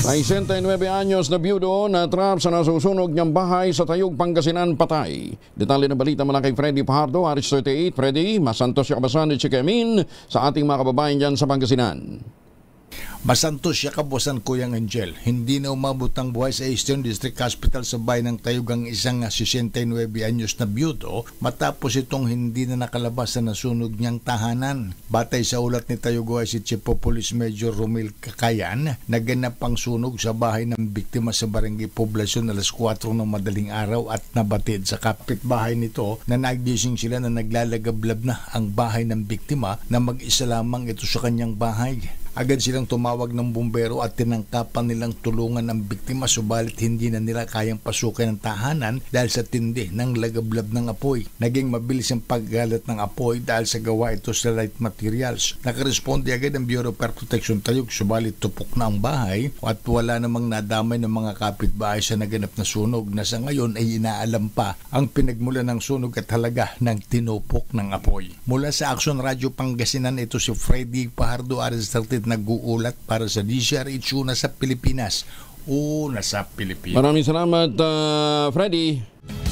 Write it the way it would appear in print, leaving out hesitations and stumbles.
May 69 anyos na biyudo na trap sa nasusunog niyang bahay sa Tayug, Pangasinan, patay. Detalye ng balita mula kay Freddy Pajardo, Aris 38. Freddy, masantos siya kabasan ni Chikamin sa ating mga kababayan dyan sa Pangasinan. Masantos siya kabasan, Kuyang Angel. Hindi na umabot ang buhay sa Eastern District Hospital sa bayan ng Tayug ang isang 69 anyos na biyudo matapos itong hindi na nakalabas sa nasunog niyang tahanan. Batay sa ulat ni Tayug ay si Chief of Police Major Romil Cakayan, naganap ang sunog sa bahay ng biktima sa Barangay Poblacion alas 4 ng madaling araw at nabatid sa kapitbahay nito na nagising sila na naglalagablab na ang bahay ng biktima na mag-isa lamang ito sa kanyang bahay. Agad silang tumawag ng bumbero at tinangkapan nilang tulungan ang biktima, subalit hindi na nila kayang pasukin ang tahanan dahil sa tindi ng lagablab ng apoy. Naging mabilis ang paggalat ng apoy dahil sa gawa ito sa light materials. Nakaresponde agad ang Bureau of Fire Protection Tayug, subalit tupok na ang bahay at wala namang nadamay ng mga kapitbahay sa naganap na sunog na sa ngayon ay inaalam pa ang pinagmulan ng sunog at halaga ng tinupok ng apoy. Mula sa Action Radio Pangasinan, ito si Freddy Pajardo, Aris 38, nag-uulat para sa DZRH Una sa Pilipinas. Una sa Pilipinas. Maraming salamat, Freddy.